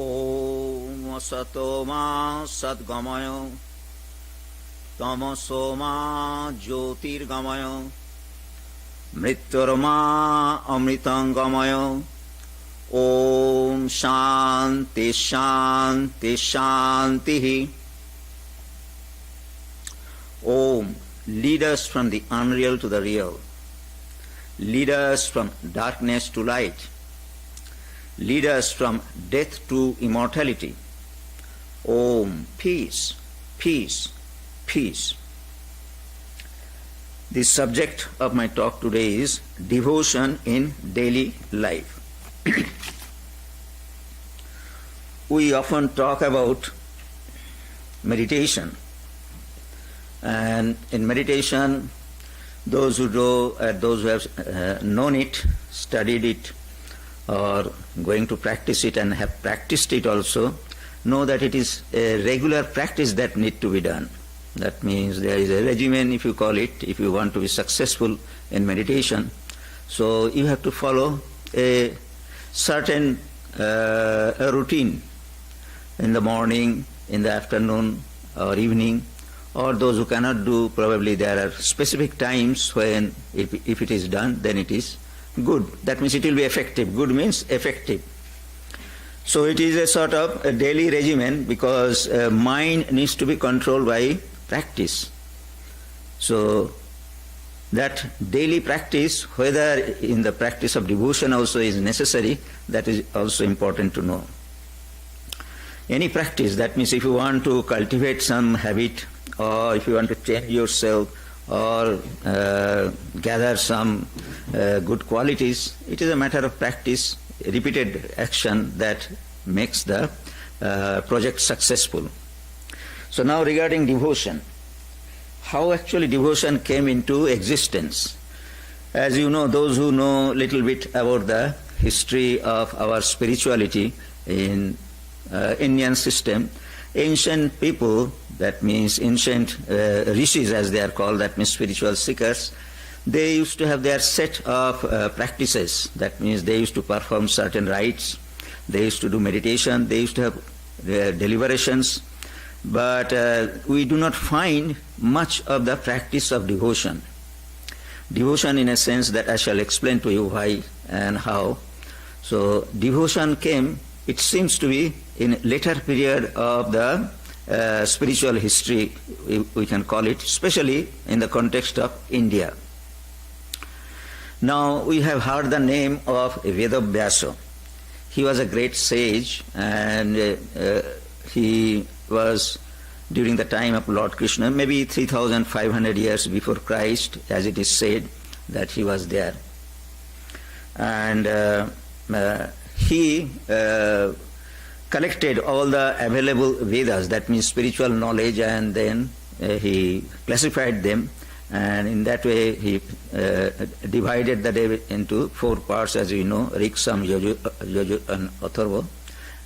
Om Sato Ma Sadgamayo Tamaso Ma Jyotirgamayo Mrityorma Amritangamayo Om Shanti Shanti Shanti. Om, lead us from the unreal to the real. Lead us from darkness to light. Lead us from death to immortality. Om, peace, peace, peace. The subject of my talk today is devotion in daily life. We often talk about meditation. And in meditation, those who have known it, studied it, or going to practice it and have practiced it also, know that it is a regular practice that need to be done. That means there is a regimen, if you call it, if you want to be successful in meditation. So you have to follow a certain a routine in the morning, in the afternoon or evening, or those who cannot do, probably there are specific times when if it is done, then it is good. That means it will be effective. Good means effective. So it is a sort of a daily regimen because mind needs to be controlled by practice. So that daily practice, whether in the practice of devotion also is necessary, that is also important to know. Any practice, that means if you want to cultivate some habit, or if you want to change yourself, or gather some good qualities, it is a matter of practice, repeated action that makes the project successful. So now regarding devotion, how actually devotion came into existence. As you know, those who know little bit about the history of our spirituality in Indian system, ancient people, that means ancient rishis as they are called, that means spiritual seekers, they used to have their set of practices. That means they used to perform certain rites, they used to do meditation, they used to have deliberations, but we do not find much of the practice of devotion. Devotion in a sense that I shall explain to you why and how. So devotion came, it seems to be in later period of the spiritual history, we can call it, especially in the context of India. Now we have heard the name of Vedavyasa. He was a great sage, and he was during the time of Lord Krishna, maybe 3,500 years before Christ, as it is said that he was there. And he collected all the available Vedas, that means spiritual knowledge, and then he classified them, and in that way he divided the day into 4 parts, as we know, Rik, Sam, Yajur and Atharva.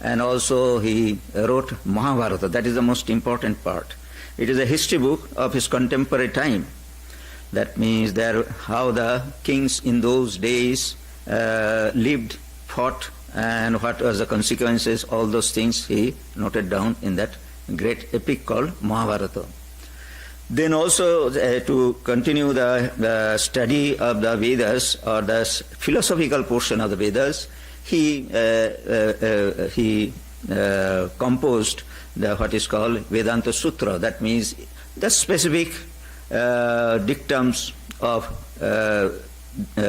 And also he wrote Mahabharata, that is the most important part. It is a history book of his contemporary time. That means how the kings in those days lived, fought, and what was the consequences, all those things he noted down in that great epic called Mahabharata. Then also to continue the study of the Vedas, or the philosophical portion of the Vedas, he composed what is called Vedanta Sutra. That means the specific dictums of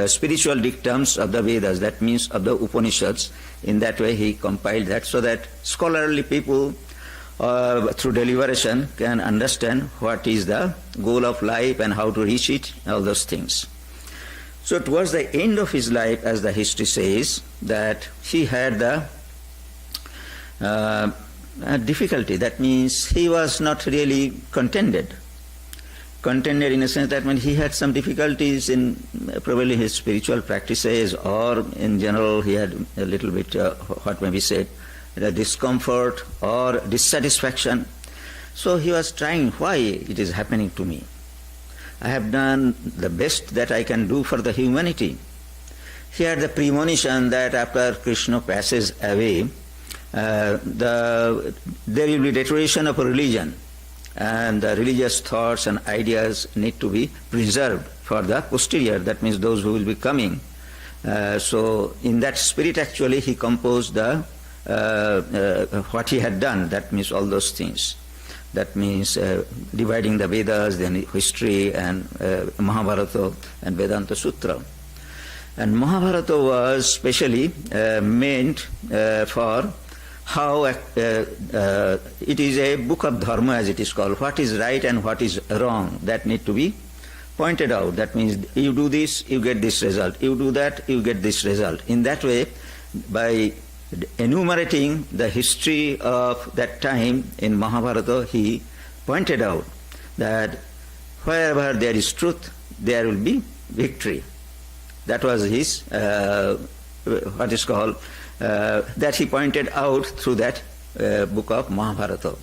spiritual dictums of the Vedas, that means of the Upanishads. In that way he compiled that, so that scholarly people through deliberation can understand what is the goal of life and how to reach it, all those things. So towards the end of his life, as the history says, that he had the difficulty. That means he was not really contented in a sense that when he had some difficulties in probably his spiritual practices, or in general he had a little bit, what may be said, the discomfort or dissatisfaction. So he was trying, why it is happening to me? I have done the best that I can do for the humanity. He had the premonition that after Krishna passes away, there will be deterioration of a religion, and the religious thoughts and ideas need to be preserved for the posterior, that means those who will be coming. So in that spirit actually he composed the what he had done, that means all those things. That means dividing the Vedas, then history, and Mahabharata and Vedanta Sutra. And Mahabharata was specially meant for how it is a book of dharma, as it is called. What is right and what is wrong, that need to be pointed out. That means you do this, you get this result. You do that, you get this result. In that way, by enumerating the history of that time in Mahabharata, he pointed out that wherever there is truth, there will be victory. That was his, what is called, that he pointed out through that book of Mahabharata.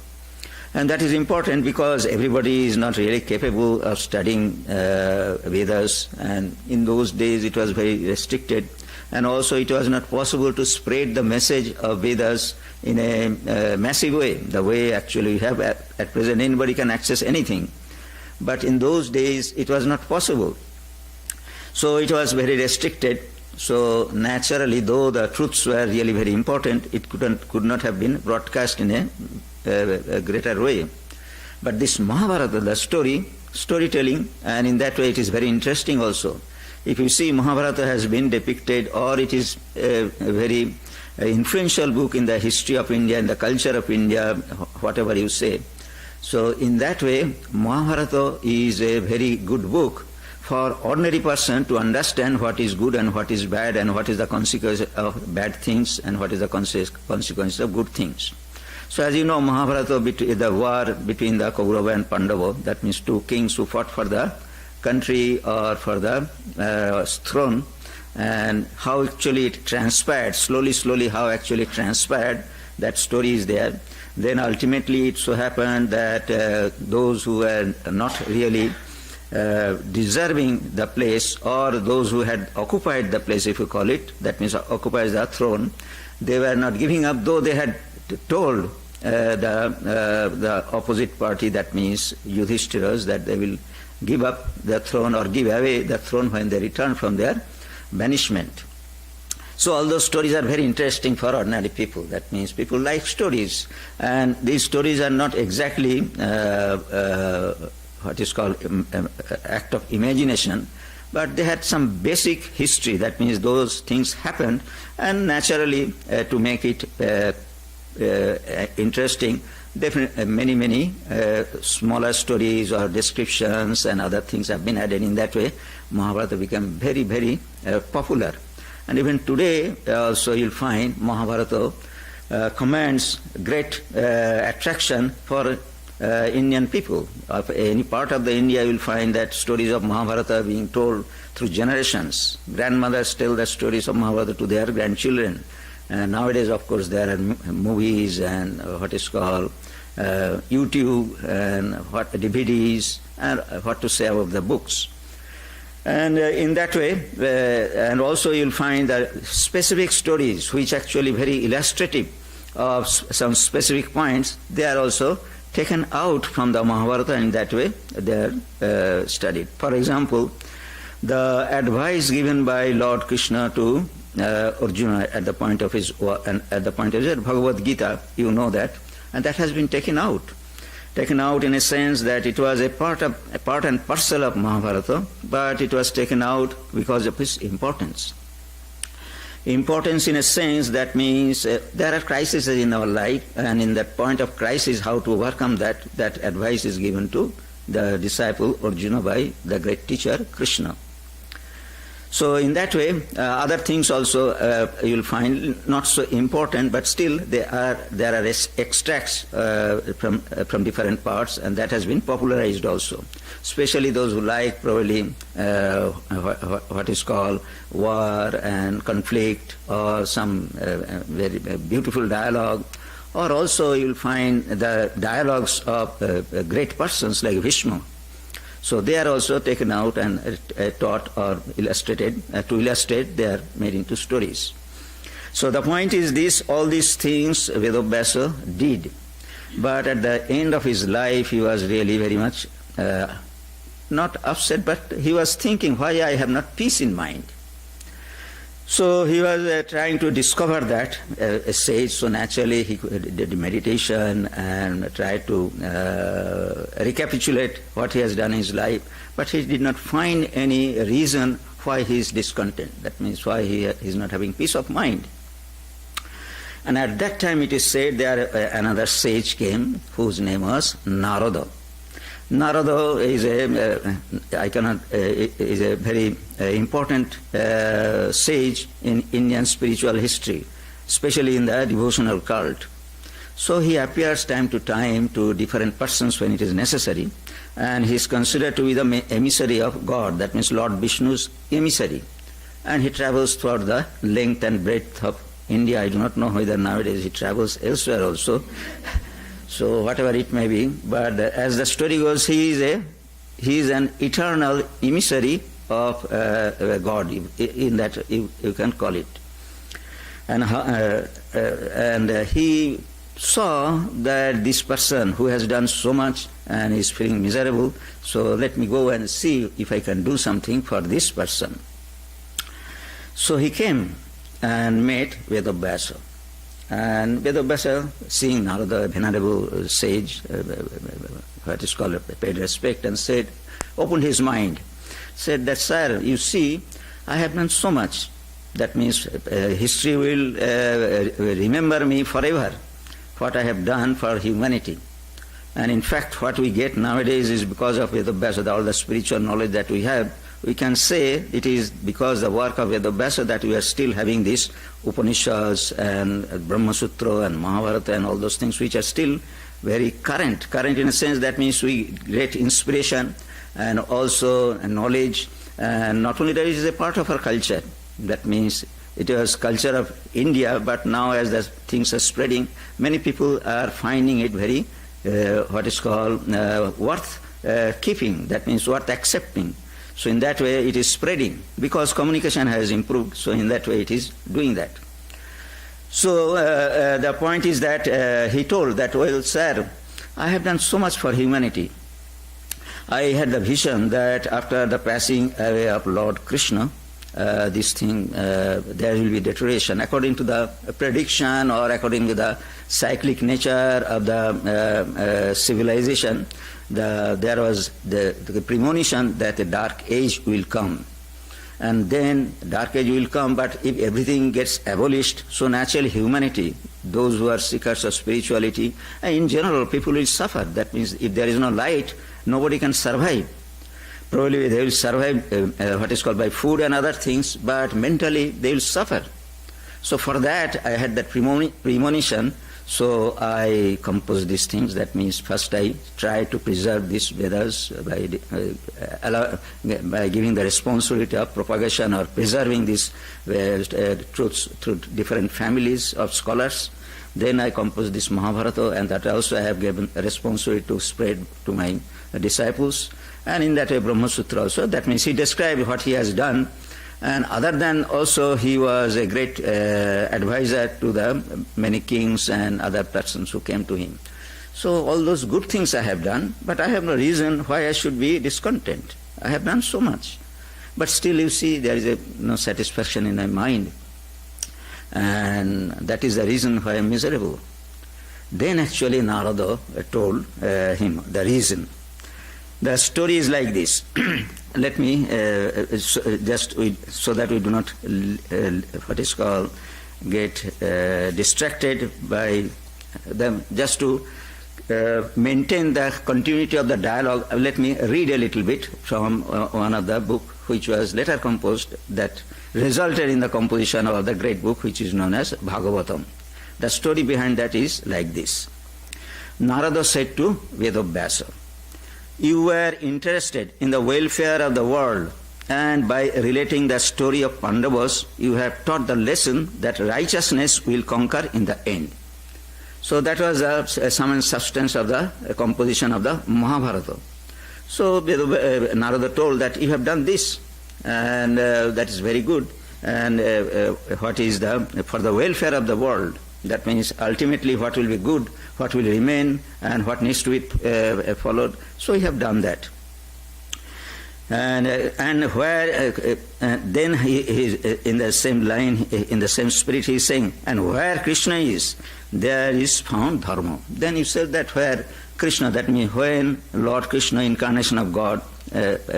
And that is important because everybody is not really capable of studying Vedas, and in those days it was very restricted, and also it was not possible to spread the message of Vedas in a massive way, the way actually we have at present. Anybody can access anything, but in those days it was not possible. So it was very restricted. So naturally, though the truths were really very important, it could not have been broadcast in a greater way. But this Mahabharata, the storytelling, and in that way it is very interesting also. If you see, Mahabharata has been depicted, or it is a very influential book in the history of India, in the culture of India, whatever you say. So in that way, Mahabharata is a very good book for ordinary person to understand what is good and what is bad, and what is the consequence of bad things and what is the consequence of good things. So as you know, Mahabharata, the war between the Kaurava and Pandava, that means two kings who fought for the country or for the throne, and how actually it transpired, slowly how actually it transpired, that story is there. Then ultimately it so happened that those who were not really deserving the place, or those who had occupied the place, if you call it, that means occupies the throne, they were not giving up, though they had told the opposite party, that means Yudhishthira, that they will give up the throne or give away the throne when they return from their banishment. So all those stories are very interesting for ordinary people. That means people like stories, and these stories are not exactly what is called act of imagination, but they had some basic history. That means those things happened, and naturally to make it interesting, definitely many smaller stories or descriptions and other things have been added. In that way, Mahabharata became very popular. And even today also you'll find Mahabharata commands great attraction for Indian people. Of any part of the India, you will find that stories of Mahabharata being told through generations. Grandmothers tell the stories of Mahabharata to their grandchildren. And nowadays, of course, there are movies and what is called YouTube and what DVDs, and what to say about the books. And in that way, and also you'll find that specific stories which actually very illustrative of some specific points, they are also taken out from the Mahabharata, and in that way they are studied. For example, the advice given by Lord Krishna to Arjuna at the point of his Bhagavad Gita, you know that, and that has been taken out in a sense that it was a part and parcel of Mahabharata, but it was taken out because of its importance. Importance in a sense, that means there are crises in our life, and in that point of crisis, how to overcome that advice is given to the disciple Arjuna by the great teacher Krishna. So in that way, other things also you'll find not so important, but still there are extracts from different parts, and that has been popularized also. Especially those who like probably what is called war and conflict, or some very beautiful dialogue, or also you'll find the dialogues of great persons like Bhishma. So they are also taken out and taught or illustrated. To illustrate, they are made into stories. So the point is this, all these things Vedabhyasa did. But at the end of his life, he was really very much not upset, but he was thinking, why I have not peace in mind. So he was trying to discover that, a sage, so naturally he did meditation and tried to recapitulate what he has done in his life, but he did not find any reason why he is discontent. That means why he is not having peace of mind. And at that time it is said there another sage came whose name was Narada. Narada is is a very important sage in Indian spiritual history, especially in the devotional cult. So he appears time to time to different persons when it is necessary, and he is considered to be the emissary of God, that means Lord Vishnu's emissary. And he travels throughout the length and breadth of India. I do not know whether nowadays he travels elsewhere also. So whatever it may be, but as the story goes, he is an eternal emissary of God, in that you can call it. And he saw that this person who has done so much and is feeling miserable, so let me go and see if I can do something for this person. So he came and met Vedabhyasa. And Vedabhyasa, seeing Narada, a venerable sage, what is called, paid respect, and said, opened his mind, said that, sir, you see, I have done so much. That means history will remember me forever, what I have done for humanity. And in fact, what we get nowadays is because of Vedabhyasa, all the spiritual knowledge that we have. We can say it is because the work of Vedabhyasa that we are still having these Upanishads and Brahma Sutra and Mahabharata and all those things which are still very current. Current in a sense that means we get inspiration and also knowledge. And not only that, it is a part of our culture. That means it was culture of India, but now as the things are spreading, many people are finding it very, what is called, worth keeping. That means worth accepting. So in that way it is spreading because communication has improved. So in that way it is doing that. So the point is that he told that, well, sir, I have done so much for humanity. I had the vision that after the passing away of Lord Krishna, this thing, there will be deterioration. According to the prediction or according to the cyclic nature of the civilization, there was the premonition that a dark age will come. And then dark age will come, but if everything gets abolished, so naturally humanity, those who are seekers of spirituality, and in general people will suffer. That means if there is no light, nobody can survive. Probably they will survive what is called by food and other things, but mentally they will suffer. So for that I had that premonition, so I composed these things. That means first I try to preserve these Vedas by giving the responsibility of propagation or preserving these truths through different families of scholars. Then I composed this Mahabharata, and that also I have given a responsibility to spread to my disciples. And in that way Brahma Sutra also. That means he described what he has done. And other than also he was a great advisor to the many kings and other persons who came to him. So all those good things I have done, but I have no reason why I should be discontent. I have done so much. But still you see there is no satisfaction in my mind. And that is the reason why I am miserable. Then actually Narada told him the reason. The story is like this. Let me just so that we do not what is called get distracted by them. Just to maintain the continuity of the dialogue, let me read a little bit from one of the book which was later composed, that resulted in the composition of the great book which is known as Bhagavatam. The story behind that is like this. Narada said to Vedabhyasa, "You were interested in the welfare of the world, and by relating the story of Pandavas, you have taught the lesson that righteousness will conquer in the end." So that was the sum and substance of the composition of the Mahabharata. So Narada told that you have done this, and that is very good. and what is for the welfare of the world. That means ultimately what will be good, what will remain, and what needs to be followed. So we have done that. And where then he in the same line, in the same spirit, he is saying, and where Krishna is, there is found dharma. Then he said that where Krishna, that means when Lord Krishna, incarnation of God,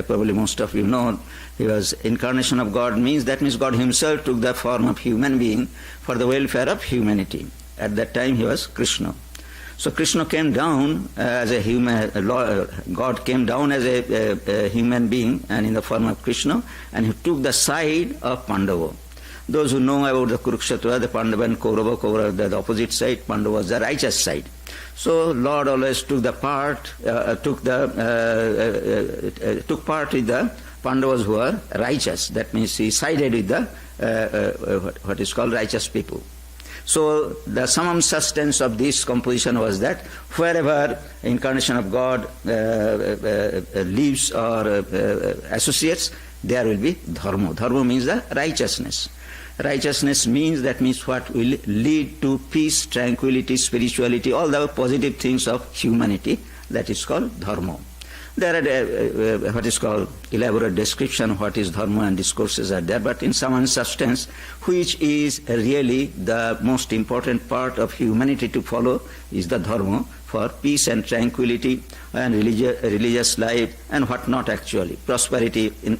probably most of you know, he was incarnation of God, means God himself took the form of human being for the welfare of humanity. At that time he was Krishna. So Krishna came down as a human, God came down as a human being and in the form of Krishna, and he took the side of Pandava. Those who know about the Kurukshetra, the Pandava and Kaurava, the opposite side, Pandava was the righteous side. So Lord always took part with the Pandavas who are righteous. That means he sided with the what is called righteous people. So the summum substance of this composition was that wherever incarnation of God lives or associates, there will be dharma. Dharma means the righteousness. Righteousness means what will lead to peace, tranquility, spirituality, all the positive things of humanity. That is called dharma. There are what is called elaborate description of what is dharma, and discourses are there, but in some substance, which is really the most important part of humanity to follow, is the dharma for peace and tranquility and religious life and what not, actually prosperity in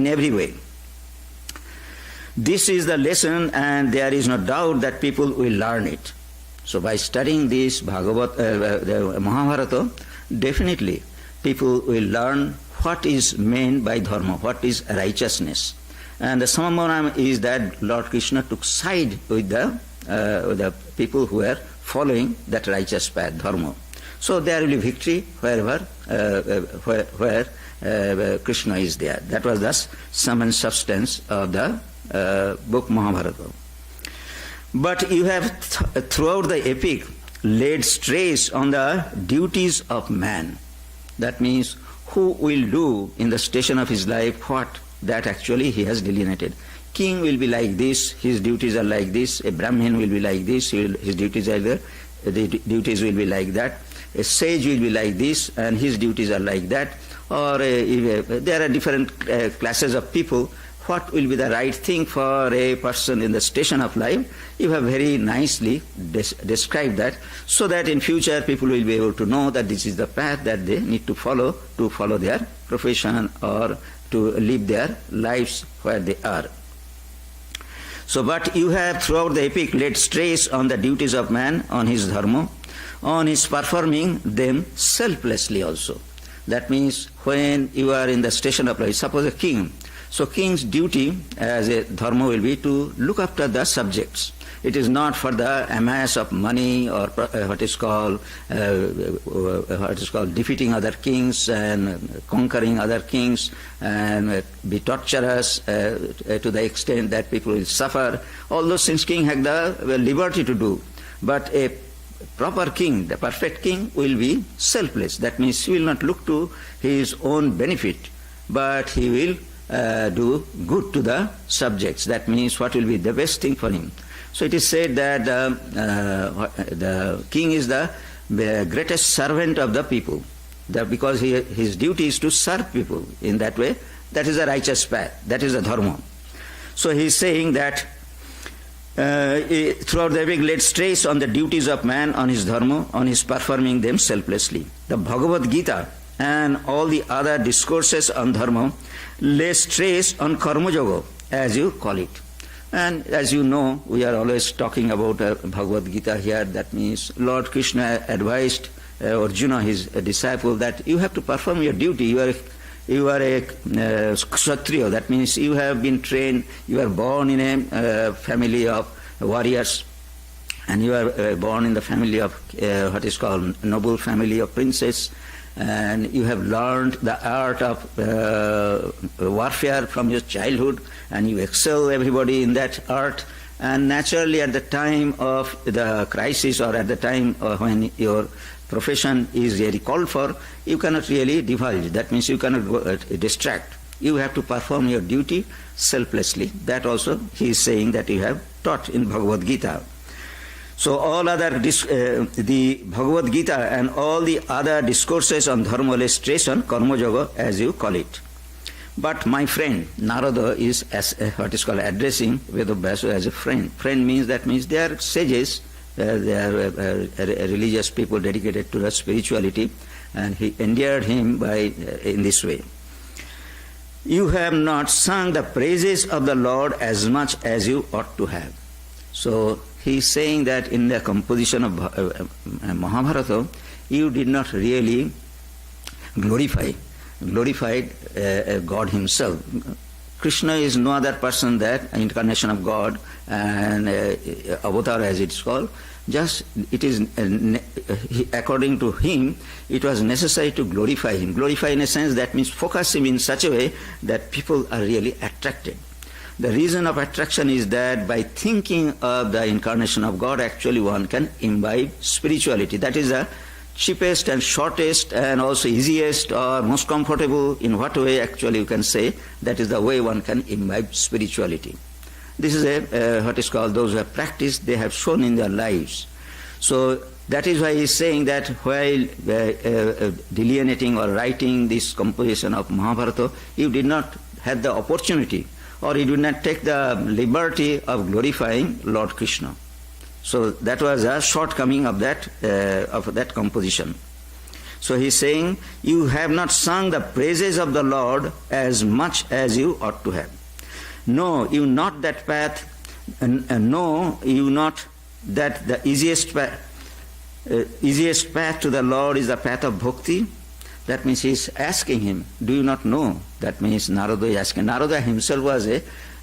every way. This is the lesson, and there is no doubt that people will learn it. So by studying this the Mahabharata, definitely people will learn what is meant by dharma, what is righteousness. And the Samamana is that Lord Krishna took side with the people who were following that righteous path, dharma. So there will be victory wherever where Krishna is there. That was the sum and substance of the book Mahabharata. But you have throughout the epic laid stress on the duties of man. That means who will do in the station of his life what that actually he has delineated. King will be like this, his duties are like this. A Brahmin will be like this, his duties are there. The duties will be like that. A sage will be like this, and his duties are like that. Or there are different classes of people. What will be the right thing for a person in the station of life? You have very nicely described that, so that in future people will be able to know that this is the path that they need to follow their profession or to live their lives where they are. So, but you have throughout the epic laid stress on the duties of man, on his dharma, on his performing them selflessly also. That means when you are in the station of life, suppose a king. So king's duty as a dharma will be to look after the subjects. It is not for the amass of money or what is called defeating other kings and conquering other kings and be torturous to the extent that people will suffer. All those things king has the liberty to do. But a proper king, the perfect king, will be selfless. That means he will not look to his own benefit, but he will do good to the subjects. That means what will be the best thing for him. So it is said that the king is the greatest servant of the people, because his duty is to serve people in that way. That is a righteous path. That is the dharma. So he is saying that throughout the epic laid stress on the duties of man, on his dharma, on his performing them selflessly. The Bhagavad Gita and all the other discourses on dharma lay stress on karma yoga, as you call it. And as you know, we are always talking about Bhagavad Gita here. That means Lord Krishna advised Arjuna, his disciple, that you have to perform your duty. You are a Kshatriya. That means you have been trained, you are born in a family of warriors, and you are born in the family of what is called noble family of princes, and you have learned the art of warfare from your childhood, and you excel everybody in that art. And naturally at the time of the crisis, or at the time when your profession is really called for, you cannot really divulge. That means you cannot distract. You have to perform your duty selflessly. That also he is saying that you have taught in Bhagavad Gita. So all other, the Bhagavad Gita and all the other discourses on dharma illustration, karma yoga as you call it. But my friend, Narada is what is called addressing Vedavyasa as a friend. Friend means they are sages, they are religious people dedicated to the spirituality, and he endeared him in this way. You have not sung the praises of the Lord as much as you ought to have. So he is saying that in the composition of Mahabharata, you did not really glorified God himself. Krishna is no other person than an incarnation of God and avatar as it's called. Just it is according to him, it was necessary to glorify him. Glorify in a sense that means focus him in such a way that people are really attracted. The reason of attraction is that by thinking of the incarnation of God, actually one can imbibe spirituality. That is the cheapest and shortest and also easiest or most comfortable, in what way actually you can say, that is the way one can imbibe spirituality. This is what is called, those who have practiced, they have shown in their lives. So that is why he is saying that while delineating or writing this composition of Mahabharata, you did not have the opportunity or you did not take the liberty of glorifying Lord Krishna. So that was a shortcoming of that composition. So he is saying, you have not sung the praises of the Lord as much as you ought to have. No, you not that path, no, you not that the easiest path to the Lord is the path of bhakti. That means he is asking him, do you not know? That means Narada is asking. Narada himself was a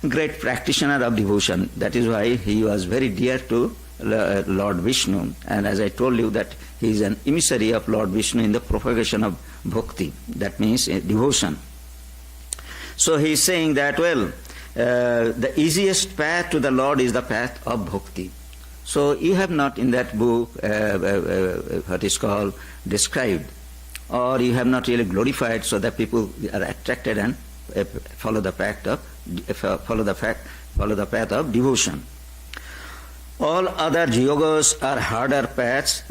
great practitioner of devotion. That is why he was very dear to Lord Vishnu. And as I told you that he is an emissary of Lord Vishnu in the propagation of bhakti. That means devotion. So he is saying that, well, the easiest path to the Lord is the path of bhakti. So you have not in that book what is called described, or you have not really glorified so that people are attracted and follow the path of devotion. All other yogas are harder paths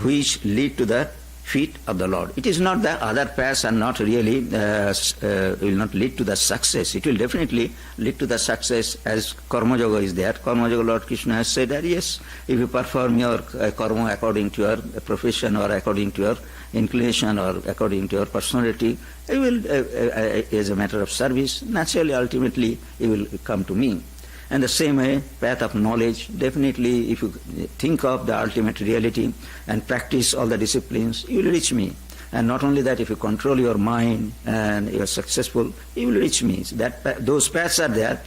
which lead to the feet of the Lord. It is not that other paths are not really will not lead to the success. It will definitely lead to the success as karma yoga is there. Karma yoga, Lord Krishna has said that yes, if you perform your karma according to your profession or according to your inclination or according to your personality, you will, as a matter of service, naturally, ultimately, you will come to me. And the same way, path of knowledge, definitely if you think of the ultimate reality and practice all the disciplines, you will reach me. And not only that, if you control your mind and you are successful, you will reach me. So those paths are there.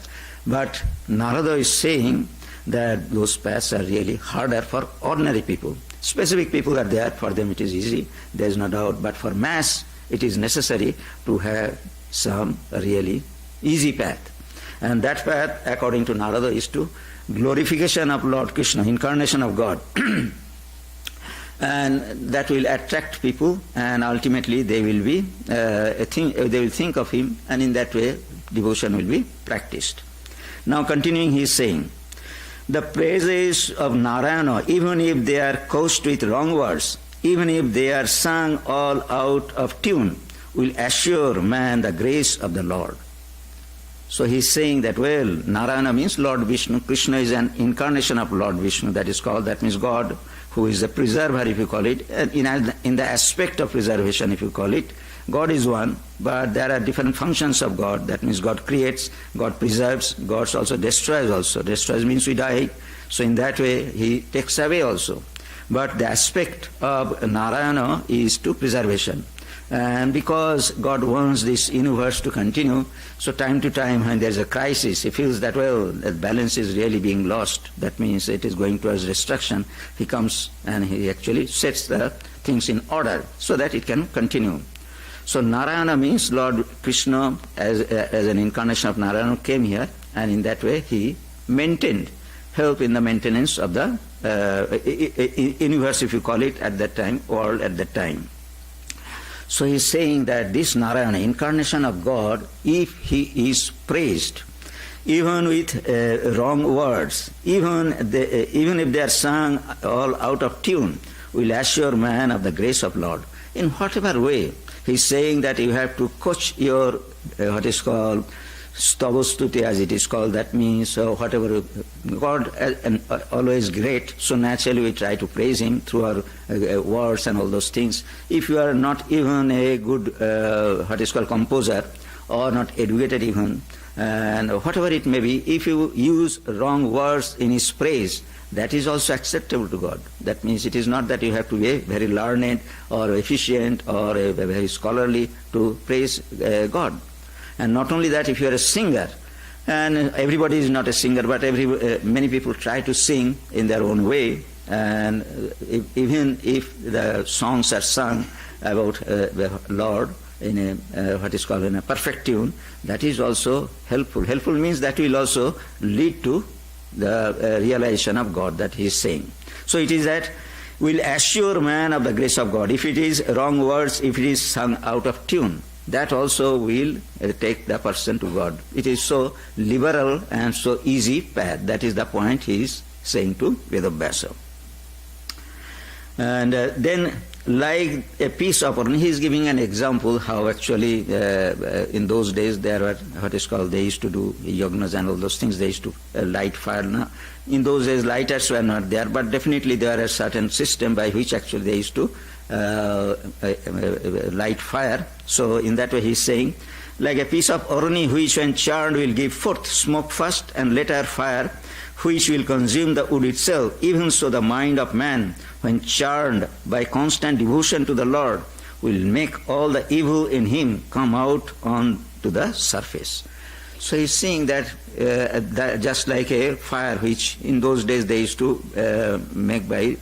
But Narada is saying that those paths are really harder for ordinary people. Specific people are there, for them it is easy, there is no doubt. But for mass, it is necessary to have some really easy path. And that path, according to Narada, is to glorification of Lord Krishna, incarnation of God. And that will attract people, and ultimately they will be they will think of him, and in that way devotion will be practiced. Now continuing, he is saying, the praises of Narayana, even if they are couched with wrong words, even if they are sung all out of tune, will assure man the grace of the Lord. So he is saying that, well, Narayana means Lord Vishnu. Krishna is an incarnation of Lord Vishnu, that is called. That means God, who is the preserver, if you call it. And in the aspect of preservation, if you call it, God is one, but there are different functions of God. That means God creates, God preserves, God also destroys also. Destroys means we die. So in that way, he takes away also. But the aspect of Narayana is to preservation. And because God wants this universe to continue, so time to time when there is a crisis, he feels that, well, the balance is really being lost. That means it is going towards destruction. He comes and he actually sets the things in order so that it can continue. So Narayana means Lord Krishna, as an incarnation of Narayana, came here, and in that way he maintained, help in the maintenance of the universe, if you call it, at that time, world at that time. So he's saying that this Narayana, incarnation of God, if he is praised, even with wrong words, even if they are sung all out of tune, will assure man of the grace of Lord. In whatever way, he's saying that you have to coach your, what is called, Stavastuti as it is called, that means whatever, God always great, so naturally we try to praise Him through our words and all those things. If you are not even a good, what is called, composer, or not educated even, and whatever it may be, if you use wrong words in His praise, that is also acceptable to God. That means it is not that you have to be very learned or efficient or very scholarly to praise God. And not only that, if you are a singer, and everybody is not a singer, but many people try to sing in their own way, and even if the songs are sung about the Lord in a, what is called, in a perfect tune, that is also helpful. Helpful means that will also lead to the realization of God that he is saying. So it is that will assure man of the grace of God. If it is wrong words, if it is sung out of tune, that also will take the person to God. It is so liberal and so easy path. That is the point he is saying to Vedabhyasa. And then, like a piece of iron, he is giving an example how actually in those days there were what is called, they used to do yagnas and all those things, they used to light fire. Now, in those days lighters were not there, but definitely there was a certain system by which actually they used to light fire. So in that way he is saying, like a piece of orani which when charred will give forth smoke first and later fire, which will consume the wood itself, even so the mind of man, when charred by constant devotion to the Lord, will make all the evil in him come out on to the surface. So he's saying that, just like a fire which in those days they used to make by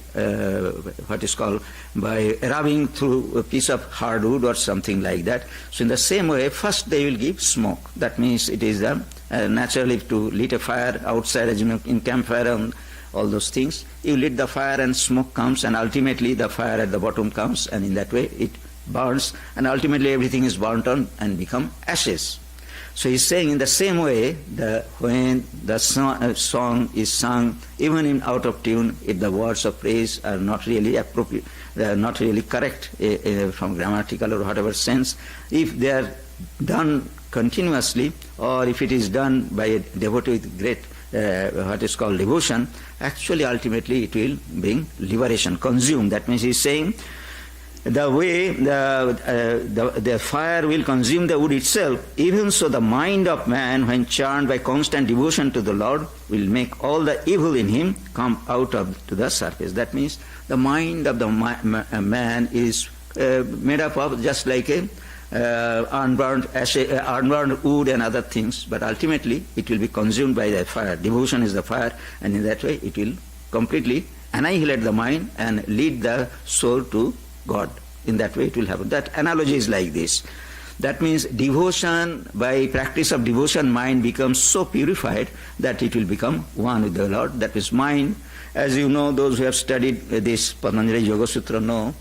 what is called, by rubbing through a piece of hardwood or something like that. So in the same way, first they will give smoke. That means it is naturally to lit a fire outside, as you know, in campfire and all those things. You lit the fire and smoke comes, and ultimately the fire at the bottom comes, and in that way it burns, and ultimately everything is burnt on and become ashes. So he's saying in the same way, when the song is sung, even in out of tune, if the words of praise are not really appropriate, they are not really correct from grammatical or whatever sense, if they are done continuously, or if it is done by a devotee with great what is called devotion, actually ultimately it will bring liberation, consume. That means he's saying the way the fire will consume the wood itself, even so the mind of man, when charmed by constant devotion to the Lord, will make all the evil in him come out of to the surface. That means the mind of the man is made up of just like a unburned wood and other things, but ultimately it will be consumed by the fire. Devotion is the fire, and in that way it will completely annihilate the mind and lead the soul to God. In that way it will happen. That analogy is like this. That means devotion, by practice of devotion, mind becomes so purified that it will become one with the Lord. That is mind. As you know, those who have studied this Patanjali Yoga Sutra know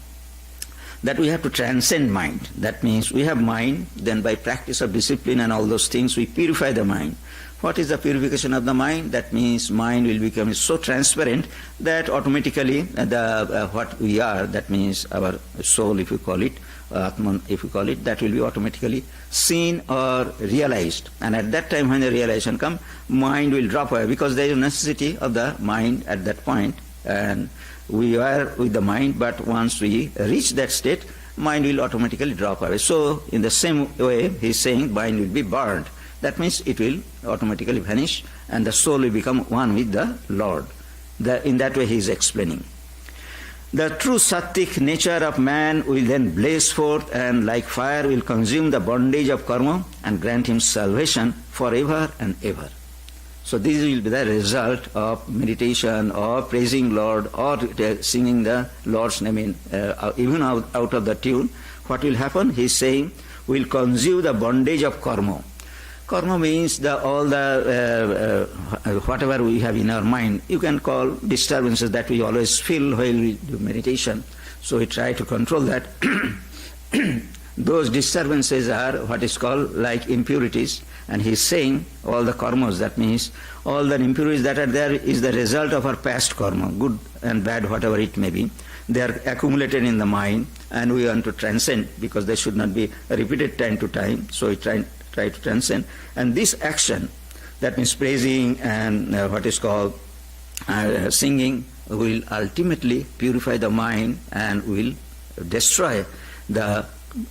that we have to transcend mind. That means we have mind, then by practice of discipline and all those things we purify the mind. What is the purification of the mind? That means mind will become so transparent that automatically what we are, that means our soul, if you call it, Atman, if you call it, that will be automatically seen or realized. And at that time when the realization comes, mind will drop away, because there is a necessity of the mind at that point, and we are with the mind, but once we reach that state, mind will automatically drop away. So in the same way, he is saying mind will be burned. That means it will automatically vanish and the soul will become one with the Lord. In that way he is explaining. The true sattvic nature of man will then blaze forth, and like fire will consume the bondage of karma and grant him salvation forever and ever. So this will be the result of meditation or praising Lord or singing the Lord's name even out of the tune. What will happen? He is saying, will consume the bondage of karma. Karma means all the whatever we have in our mind. You can call disturbances that we always feel while we do meditation. So we try to control that. those disturbances are what is called like impurities. And he is saying all the karmas, that means all the impurities that are there is the result of our past karma, good and bad, whatever it may be. They are accumulated in the mind, and we want to transcend because they should not be repeated time to time. So we try to transcend. And this action, that means praising and what is called singing, will ultimately purify the mind and will destroy the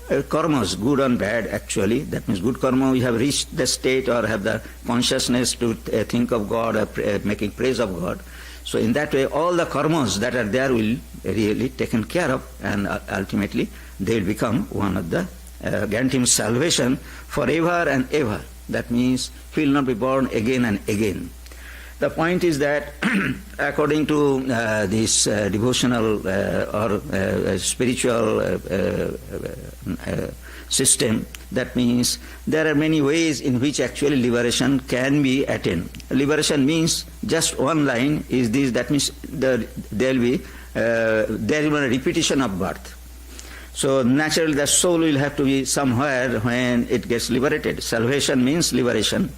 karmas, good and bad actually. That means good karma, we have reached the state or have the consciousness to think of God or making praise of God. So in that way, all the karmas that are there will really taken care of, and ultimately they will become one of the, grant him salvation forever and ever. That means he will not be born again and again. The point is that according to this devotional or spiritual system, that means there are many ways in which actually liberation can be attained. Liberation means just one line is this, that means there will be a repetition of birth. So naturally the soul will have to be somewhere when it gets liberated. Salvation means liberation.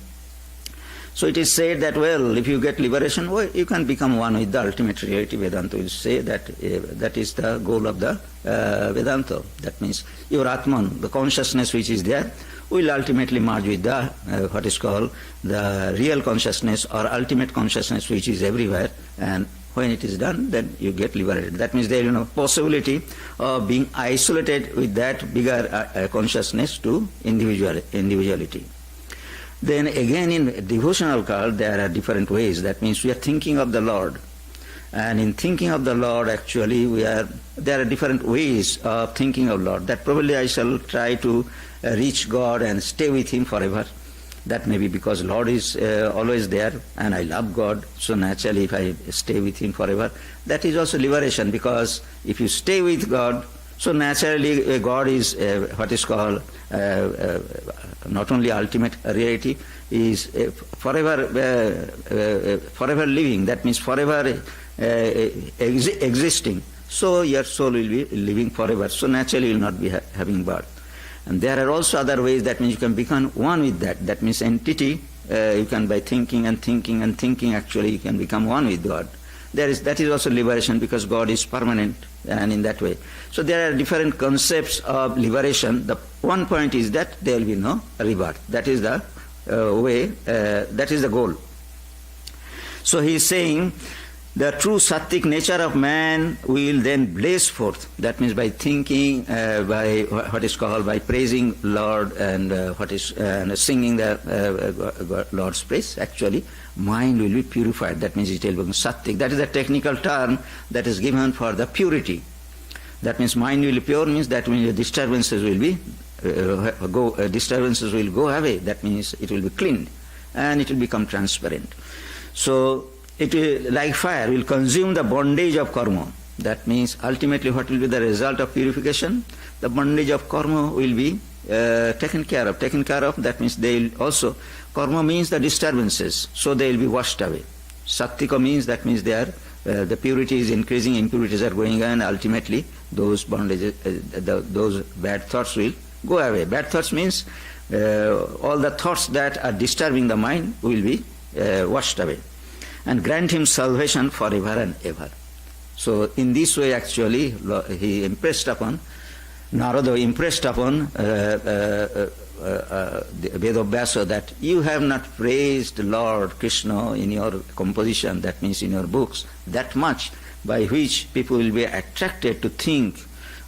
So it is said that, well, if you get liberation, well, you can become one with the ultimate reality. Vedanta will say that that is the goal of the Vedanta. That means your Atman, the consciousness which is there, will ultimately merge with the what is called the real consciousness or ultimate consciousness which is everywhere, and when it is done, then you get liberated. That means there is no possibility of being isolated with that bigger consciousness to individuality. Then again in devotional cult there are different ways. That means we are thinking of the Lord. And in thinking of the Lord actually there are different ways of thinking of Lord. That probably I shall try to reach God and stay with Him forever. That may be because Lord is always there and I love God. So naturally if I stay with Him forever, that is also liberation, because if you stay with God, so naturally God is what is called not only ultimate reality, is forever living. That means forever existing. So your soul will be living forever. So naturally you will not be having birth. And there are also other ways. That means you can become one with that. That means entity. You can, by thinking and thinking and thinking, actually you can become one with God. That is also liberation, because God is permanent, and in that way. So there are different concepts of liberation. The one point is that there will be no rebirth. That is the way, that is the goal. So he is saying the true sattvic nature of man will then blaze forth. That means by thinking, by what is called, by praising Lord and singing the Lord's praise, actually mind will be purified. That means it will become sattvic. That is a technical term that is given for the purity. That means mind will be pure, means that means the disturbances will be disturbances will go away. That means it will be cleaned and it will become transparent. So it will, like fire, will consume the bondage of karma. That means ultimately what will be the result of purification? The bondage of karma will be taken care of. That means they will also, karma means the disturbances, so they will be washed away. Sattvika means, that means they are, the purity is increasing, impurities are going on, and ultimately those bondages, those bad thoughts will go away. Bad thoughts means all the thoughts that are disturbing the mind will be washed away. And grant him salvation forever and ever. So in this way actually he impressed upon, Narada impressed upon Vedabhyasa that you have not praised Lord Krishna in your composition, that means in your books, that much by which people will be attracted to think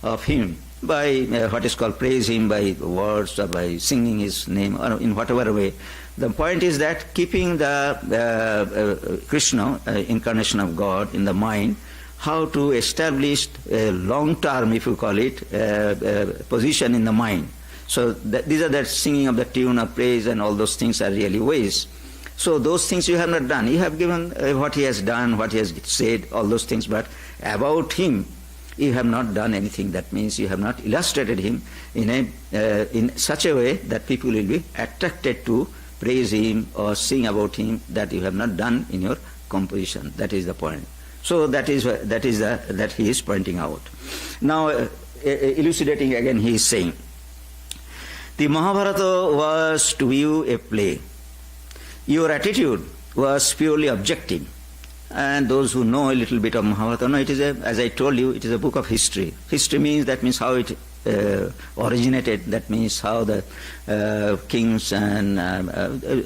of him, by what is called praise him by words or by singing his name or in whatever way. The point is that keeping the Krishna, incarnation of God, in the mind, how to establish a long-term, if you call it, position in the mind. So these are the singing of the tune of praise and all those things are really ways. So those things you have not done. You have given what he has done, what he has said, all those things, but about him you have not done anything. That means you have not illustrated him in such a way that people will be attracted to praise him or sing about him. That you have not done in your composition. That is the point. So that he is pointing out. Now elucidating again, he is saying The Mahabharata was to you a play. Your attitude was purely objective. And those who know a little bit of Mahabharata know it is as I told you, it is a book of history. History means, that means how it originated, that means how the kings and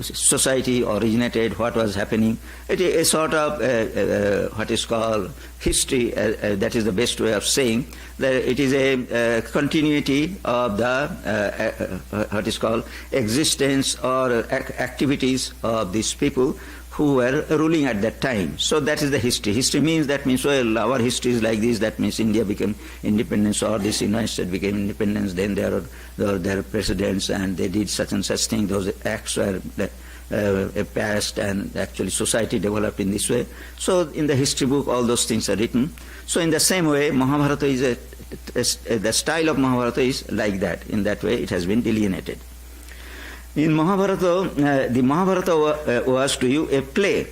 society originated, what was happening. It is a sort of what is called history, that is the best way of saying, that it is a continuity of the what is called existence or activities of these people who were ruling at that time. So that is the history. History means, that means, well, our history is like this, that means India became independence, or this United States became independence, then there are presidents and they did such and such thing, those acts were passed, and actually society developed in this way. So in the history book all those things are written. So in the same way, Mahabharata is the style of Mahabharata is like that. In that way it has been delineated. In Mahabharata, the Mahabharata was to you a play.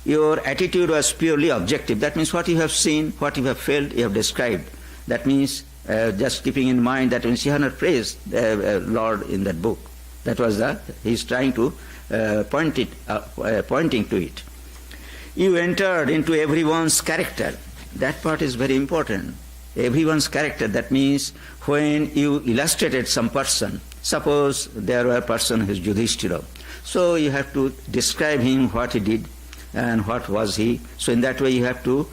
Your attitude was purely objective. That means what you have seen, what you have felt, you have described. That means just keeping in mind that when Sihana praised Lord in that book, that was he is trying to pointing to it. You entered into everyone's character. That part is very important. Everyone's character. That means when you illustrated some person, suppose there were a person who is Yudhishthira. So you have to describe him, what he did and what was he. So in that way you have to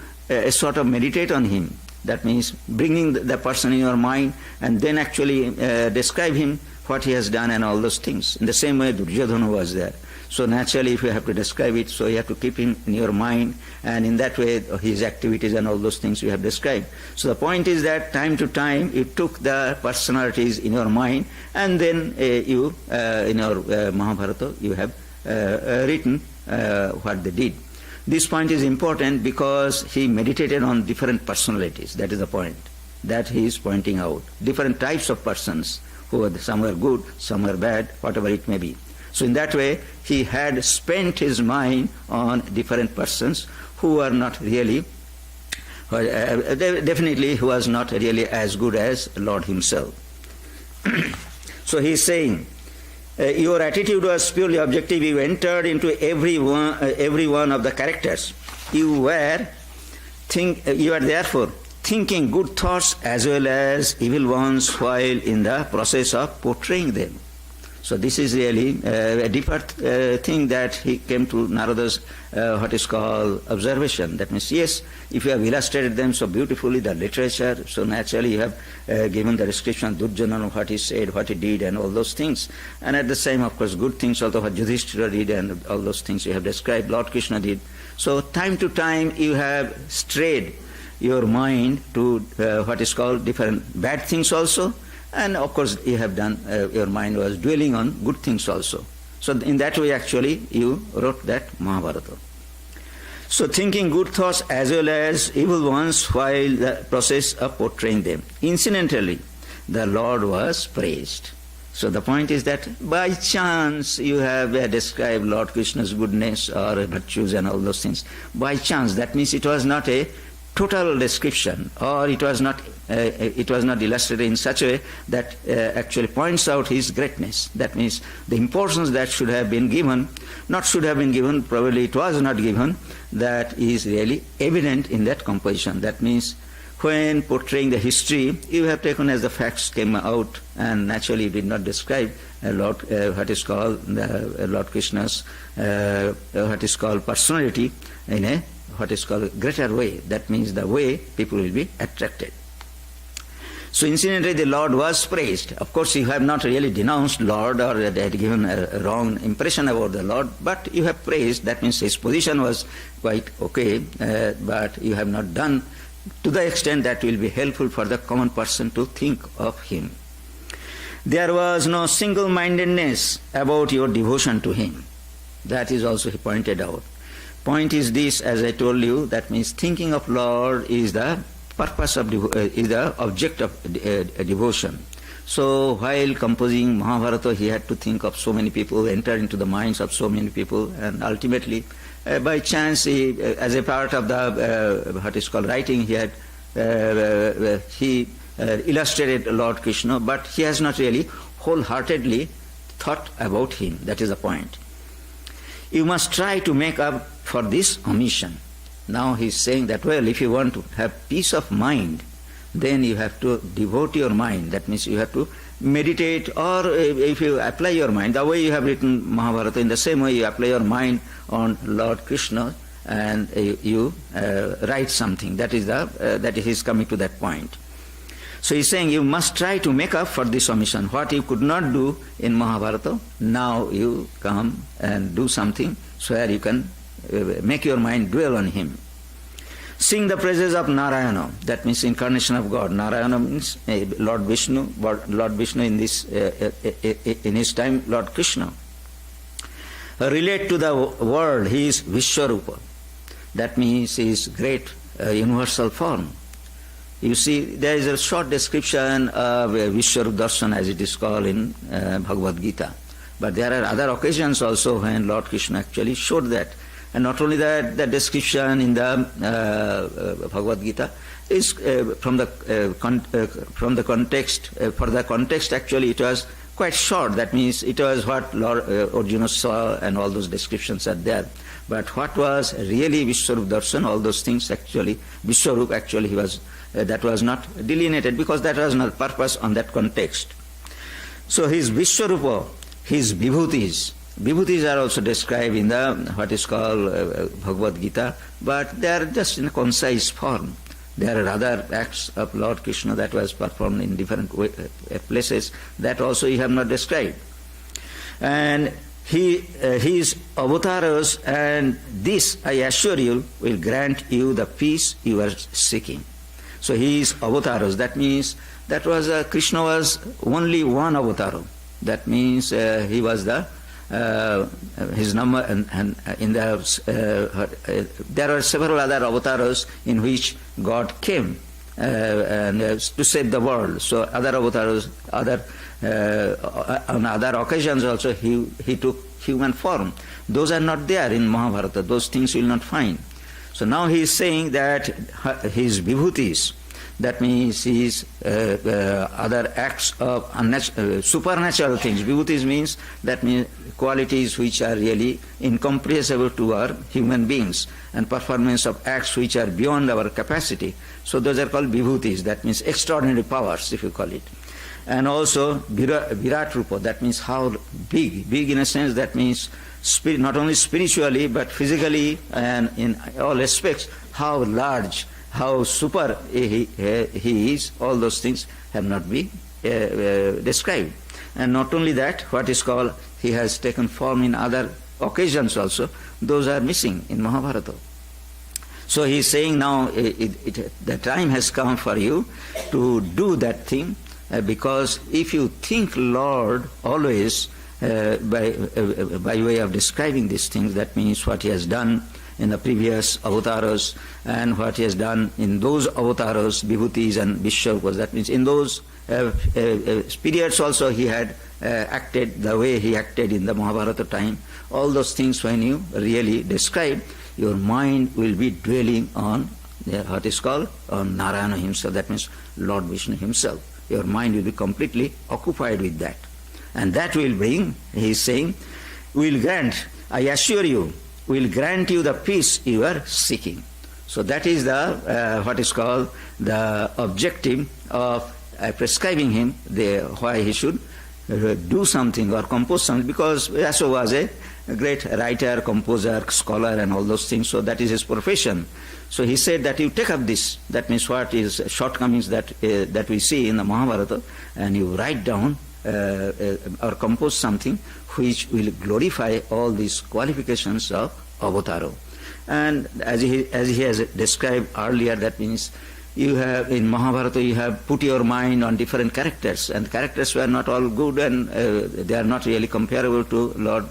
sort of meditate on him. That means bringing the person in your mind and then actually describe him, what he has done and all those things. In the same way Duryodhana was there. So naturally if you have to describe it, so you have to keep him in your mind, and in that way his activities and all those things you have described. So the point is that time to time you took the personalities in your mind, and then you in your Mahabharata you have written what they did. This point is important because he meditated on different personalities. That is the point that he is pointing out. Different types of persons, who are, some are good, some are bad, whatever it may be. So in that way, he had spent his mind on different persons who are not really, definitely who was not really as good as Lord himself. So he is saying, your attitude was purely objective. You entered into every one of the characters. You were therefore thinking good thoughts as well as evil ones while in the process of portraying them. So this is really a deeper thing that he came to Narada's what is called observation. That means, yes, if you have illustrated them so beautifully, the literature, so naturally you have given the description of Durjana, what he said, what he did and all those things. And at the same, of course, good things also what Yudhishthira did and all those things you have described, Lord Krishna did. So time to time you have strayed your mind to what is called different bad things also. And of course you have done, your mind was dwelling on good things also. So in that way actually you wrote that Mahabharata. So thinking good thoughts as well as evil ones while the process of portraying them. Incidentally, the Lord was praised. So the point is that by chance you have described Lord Krishna's goodness or virtues and all those things. By chance, that means it was not a total description, or it was not illustrated in such a way that actually points out his greatness. That means the importance that should have been given, not should have been given, probably it was not given, that is really evident in that composition. That means when portraying the history, you have taken as the facts came out, and naturally you did not describe Lord what is called Lord Krishna's what is called personality in a what is called a greater way. That means the way people will be attracted. So incidentally the Lord was praised. Of course you have not really denounced Lord or had given a wrong impression about the Lord, but you have praised. That means his position was quite okay, but you have not done to the extent that will be helpful for the common person to think of him. There was no single-mindedness about your devotion to him. That is also he pointed out. Point is this, as I told you, that means thinking of Lord is the purpose of is the object of devotion. So while composing Mahabharata, he had to think of so many people, enter into the minds of so many people, and ultimately, by chance, he, as a part of the what is called writing, he had illustrated Lord Krishna, but he has not really wholeheartedly thought about him. That is the point. You must try to make up for this omission. Now he is saying that, well, if you want to have peace of mind, then you have to devote your mind. That means you have to meditate, or if you apply your mind, the way you have written Mahabharata, in the same way you apply your mind on Lord Krishna, and you write something. That he is coming to that point. So he's saying you must try to make up for this omission. What you could not do in Mahabharata, now you come and do something so that you can make your mind dwell on him. Sing the praises of Narayana, that means incarnation of God. Narayana means Lord Vishnu, Lord Vishnu in his time, Lord Krishna. Relate to the world, he is Vishwarupa. That means he is great universal form. You see, there is a short description of Vishwarup Darshan, as it is called in Bhagavad Gita. But there are other occasions also when Lord Krishna actually showed that. And not only that, the description in the Bhagavad Gita is from the context. For the context, actually, it was quite short. That means it was what Lord Arjuna saw, and all those descriptions are there. But what was really Vishwarup Darshan, all those things actually, Vishwarup actually he was, that was not delineated, because that was not purpose on that context. So his Vishwarupa, his Vibhutis. Vibhutis are also described in the what is called Bhagavad Gita, but they are just in a concise form. There are other acts of Lord Krishna that was performed in different places that also he have not described. And his avatars, and this I assure you will grant you the peace you are seeking. So his avatars, that means that was Krishna was only one avatar. That means he was the his number, and in the there are several other avatars in which God came and to save the world. So other avatars, on other occasions also he took human form. Those are not there in Mahabharata. Those things you will not find. So now he is saying that his vibhutis, that means his other acts of supernatural things. Vibhutis means, that means qualities which are really incomprehensible to our human beings, and performance of acts which are beyond our capacity. So those are called vibhutis, that means extraordinary powers, if you call it. And also Virat Rupa, that means how big. Big in a sense, that means not only spiritually but physically and in all aspects, how large, how super he is. All those things have not been described. And not only that, what is called, he has taken form in other occasions also. Those are missing in Mahabharata. So he is saying now the time has come for you to do that thing, because if you think Lord always by way of describing these things, that means what he has done in the previous avatars and what he has done in those avatars, Vibhutis and Vishwarupas, that means in those periods also he had acted the way he acted in the Mahabharata time. All those things, when you really describe, your mind will be dwelling on what is called on Narayana himself, that means Lord Vishnu himself. Your mind will be completely occupied with that. And that will bring, he is saying, will grant, I assure you, will grant you the peace you are seeking. So that is the what is called the objective of prescribing him why he should do something or compose something, because Vyasa was a great writer, composer, scholar and all those things, so that is his profession. So he said that you take up this, that means what is shortcomings that we see in the Mahabharata, and you write down or compose something which will glorify all these qualifications of avataro. And as he has described earlier, that means you have in Mahabharata you have put your mind on different characters, and characters were not all good, and they are not really comparable to Lord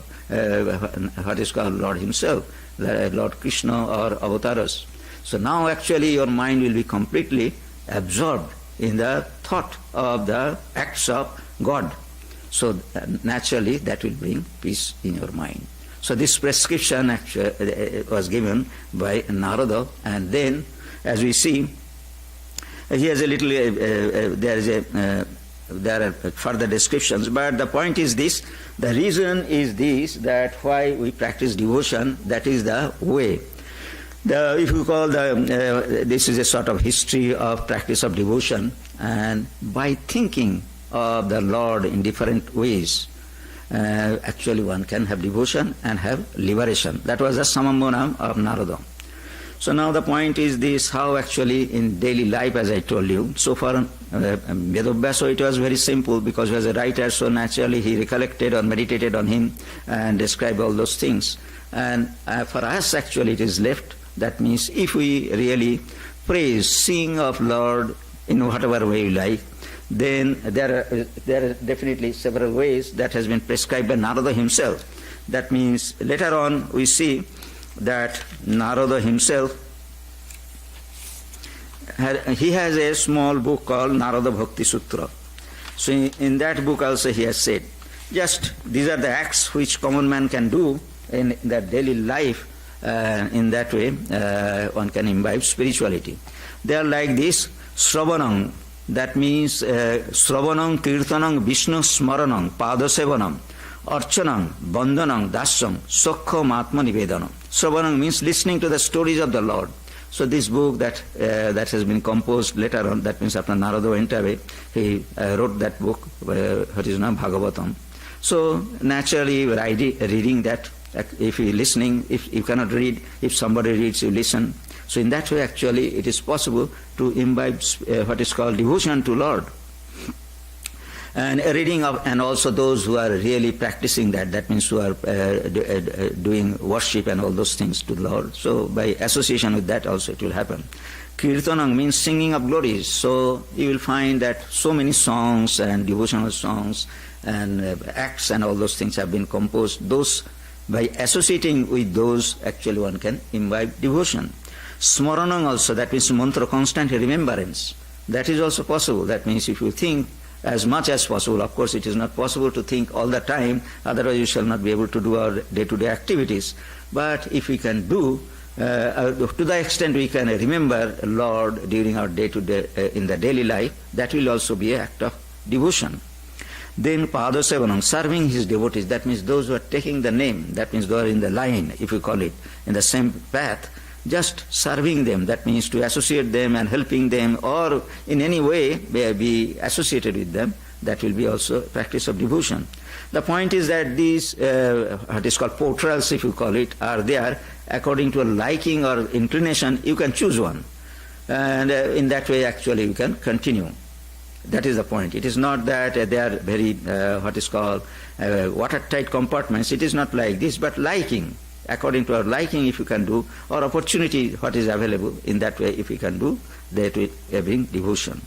what is called Lord himself, Lord Krishna or avatars. So now actually your mind will be completely absorbed in the thought of the acts of God. So naturally that will bring peace in your mind. So this prescription actually was given by Narada, and then as we see, he has a little, there is a there are further descriptions, but the point is this, the reason is this, that why we practice devotion, that is the way. If you call this is a sort of history of practice of devotion, and by thinking of the Lord in different ways, actually one can have devotion and have liberation. That was the Samambonam of Narada. So now the point is this, how actually in daily life, as I told you, so for Vedabhyasa it was very simple, because he was a writer, so naturally he recollected or meditated on him and described all those things. And for us actually it is left, that means if we really praise, sing of Lord in whatever way we like, then there are definitely several ways that has been prescribed by Narada himself. That means later on we see that Narada himself, he has a small book called Narada Bhakti Sutra. So in that book also he has said, just these are the acts which common man can do in their daily life. In that way one can imbibe spirituality. They are like this: Sravanam, that means Sravanam, Kirtanam, Vishnu Smaranam, Padasevanam, Archanam, Bandhanam, Dasyam, Sokham Atma Nivedanam. Sravanam means listening to the stories of the Lord. So this book that has been composed later on, that means after Narada went away, he wrote that book, what is now Bhagavatam. So naturally reading that, if you listening, if you cannot read, if somebody reads, you listen. So in that way actually it is possible to imbibe what is called devotion to Lord. And reading of, and also those who are really practicing that means who are doing worship and all those things to the Lord. So by association with that also it will happen. Kirtanam means singing of glories. So you will find that so many songs and devotional songs and acts and all those things have been composed. Those, by associating with those, actually one can imbibe devotion. Smaranam also, that means mantra, constant remembrance. That is also possible. That means if you think as much as possible, of course it is not possible to think all the time, otherwise you shall not be able to do our day-to-day activities. But if we can do, to the extent we can remember Lord during our day-to-day, in the daily life, that will also be an act of devotion. Then Padasevanam, serving his devotees, that means those who are taking the name, that means they are in the line, if you call it, in the same path, just serving them, that means to associate them and helping them, or in any way be associated with them, that will be also practice of devotion. The point is that these, what is called portrayals, if you call it, are there according to a liking or inclination. You can choose one, and in that way actually you can continue. That is the point. It is not that they are very, what is called, watertight compartments. It is not like this, but liking. According to our liking, if you can do, or opportunity, what is available, in that way, if we can do, that will bring devotion.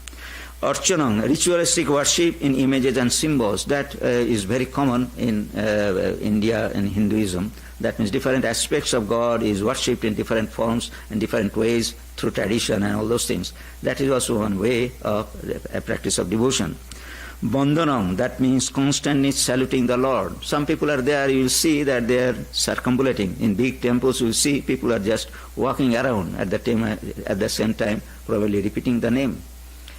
Archanam, ritualistic worship in images and symbols, that is very common in India and Hinduism. That means different aspects of God is worshipped in different forms and different ways through tradition and all those things. That is also one way of a practice of devotion. Bandhanam, that means constantly saluting the Lord. Some people are there, you will see that they are circumambulating. In big temples you will see people are just walking around at the same time, probably repeating the name,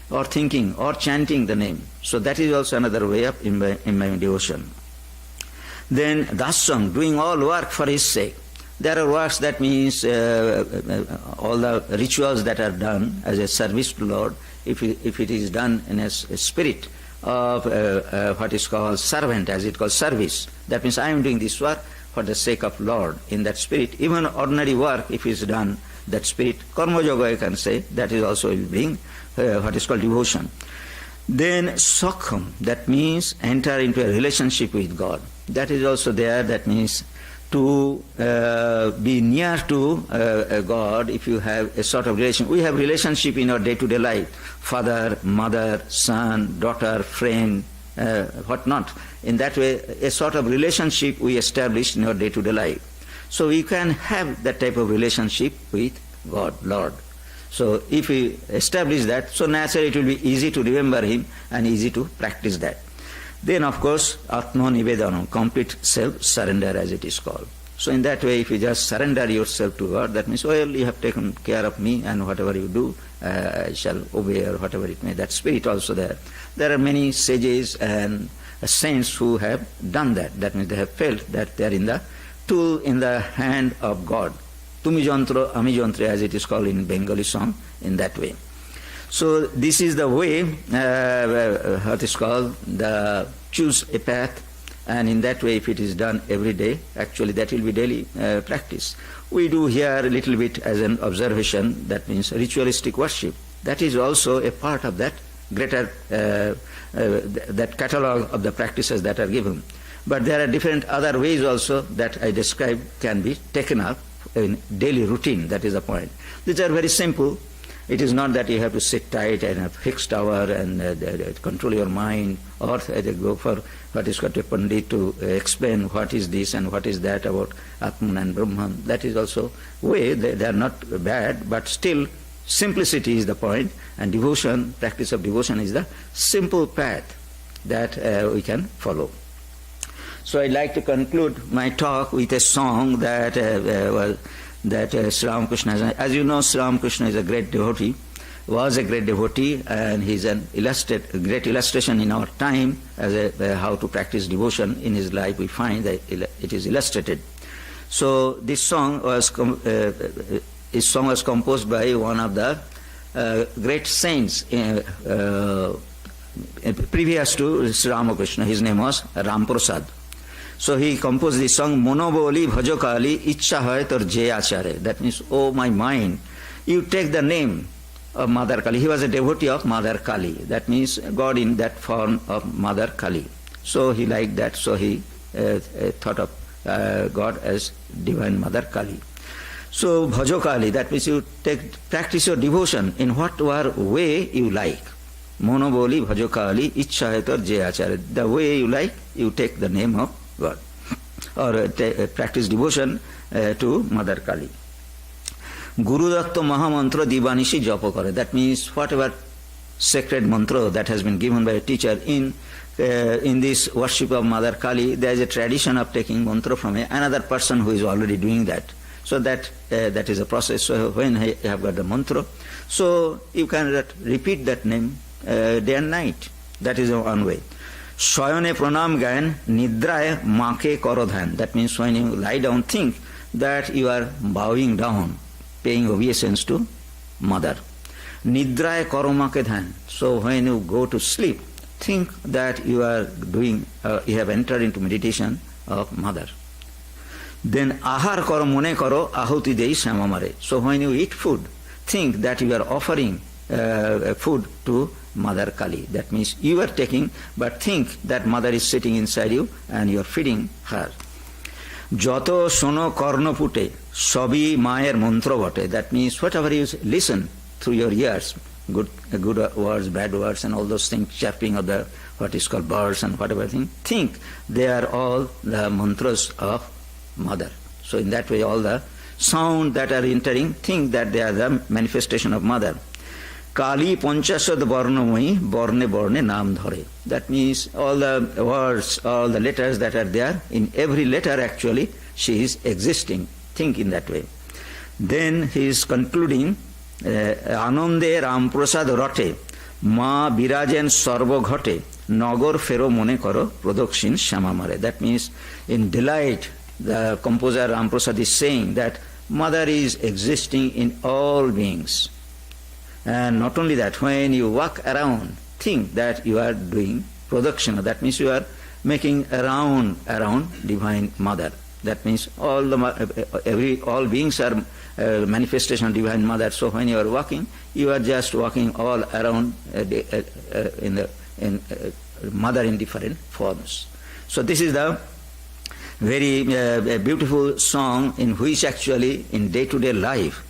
or thinking, or chanting the name. So that is also another way of imbibing devotion. Then Dasyam, doing all work for his sake. There are works, that means all the rituals that are done as a service to Lord, if it is done in a spirit of what is called servant, as it calls service. That means I am doing this work for the sake of Lord, in that spirit. Even ordinary work, if it is done, that spirit, karma yoga you can say, that is also will bring what is called devotion. Then Sokham, that means enter into a relationship with God. That is also there, that means to be near to God. If you have a sort of relation, we have relationship in our day-to-day life, father, mother, son, daughter, friend, what not. In that way, a sort of relationship we establish in our day-to-day life. So we can have that type of relationship with God, Lord. So if we establish that, so naturally it will be easy to remember Him and easy to practice that. Then of course, Atma Nivedanam, complete self-surrender as it is called. So in that way, if you just surrender yourself to God, that means, well, you have taken care of me, and whatever you do, I shall obey, or whatever it may. That spirit also there. There are many sages and saints who have done that. That means they have felt that they are in the tool in the hand of God. Tumi jantro, ami jantre, as it is called in Bengali song, in that way. So this is the way, what is called, the choose a path, and in that way, if it is done every day, actually that will be daily practice. We do here a little bit as an observation, that means ritualistic worship. That is also a part of that greater, that catalogue of the practices that are given. But there are different other ways also that I described can be taken up in daily routine, that is the point. These are very simple. It is not that you have to sit tight and a fixed hour and control your mind, or go for what is called a Pandit to explain what is this and what is that about Atman and Brahman. That is also way, they are not bad, but still simplicity is the point, and devotion, practice of devotion is the simple path that we can follow. So I'd like to conclude my talk with a song that Sri Ramakrishna has. As you know, Sri Ramakrishna is a great devotee, was a great devotee, and he's an great illustration in our time as how to practice devotion in his life. We find that it is illustrated. So this song was composed by one of the great saints previous to Sri Ramakrishna. His name was Ramprasad. So he composed this song, Monoboli Bhajokali Ichcha Hoy Tor Je Achare. That means, oh my mind, you take the name of Mother Kali. He was a devotee of Mother Kali. That means God in that form of Mother Kali. So he liked that. So he thought of God as Divine Mother Kali. So Bhajokali, that means you practice your devotion in whatever way you like. Monoboli Bhajokali Ichcha Hoy Tor Je Achare. The way you like, you take the name of God, or practice devotion to Mother Kali. Guru Datta Mahamantra Divanishi Japa Kare. That means whatever sacred mantra that has been given by a teacher in this worship of Mother Kali, there is a tradition of taking mantra from another person who is already doing that. So that is a process. So when you have got the mantra, so you can repeat that name day and night. That is one way. Shayane pranam gayan nidraya make korodhan. That means when you lie down, think that you are bowing down, paying obeisance to Mother. Nidraya koromake dhan. So when you go to sleep, think that you are doing, you have entered into meditation of Mother. Then ahar koro mone koro ahuti dei samamare. So when you eat food, think that you are offering food to Mother Kali. That means you are taking, but think that Mother is sitting inside you and you are feeding her. Joto sono korno pute sobi mayer mantra bote. That means whatever you listen through your ears, good words, bad words, and all those things, chirping of the what is called birds and whatever thing, think they are all the mantras of Mother. So in that way, all the sound that are entering, think that they are the manifestation of Mother. Kali Panchasad Varnamai Borne Borne Nam Dhare. That means all the words, all the letters that are there, in every letter actually she is existing. Think in that way. Then he is concluding, Anande Ramprasad Rote Ma Birajen Sarva Ghote Nagor Fero Mone Koro Production Shamamare. That means in delight, the composer Ramprasad is saying that Mother is existing in all beings. And not only that, when you walk around, think that you are doing production. That means you are making around Divine Mother. That means all beings are manifestation of Divine Mother. So when you are walking, you are just walking all around in Mother in different forms. So this is the very beautiful song in which actually in day-to-day life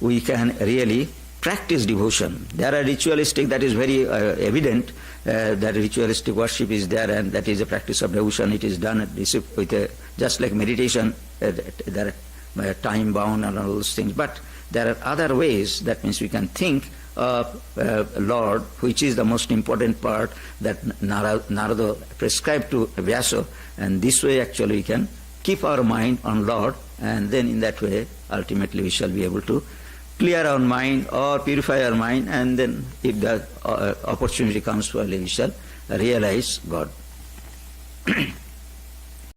we can really practice devotion. There are ritualistic, that is very evident, that ritualistic worship is there, and that is a practice of devotion. It is done with just like meditation, there are time bound and all those things. But there are other ways, that means we can think of Lord, which is the most important part that Narada prescribed to Vyasa, and this way actually we can keep our mind on Lord, and then in that way, ultimately we shall be able to clear our mind or purify our mind, and then if the opportunity comes, we shall realize God.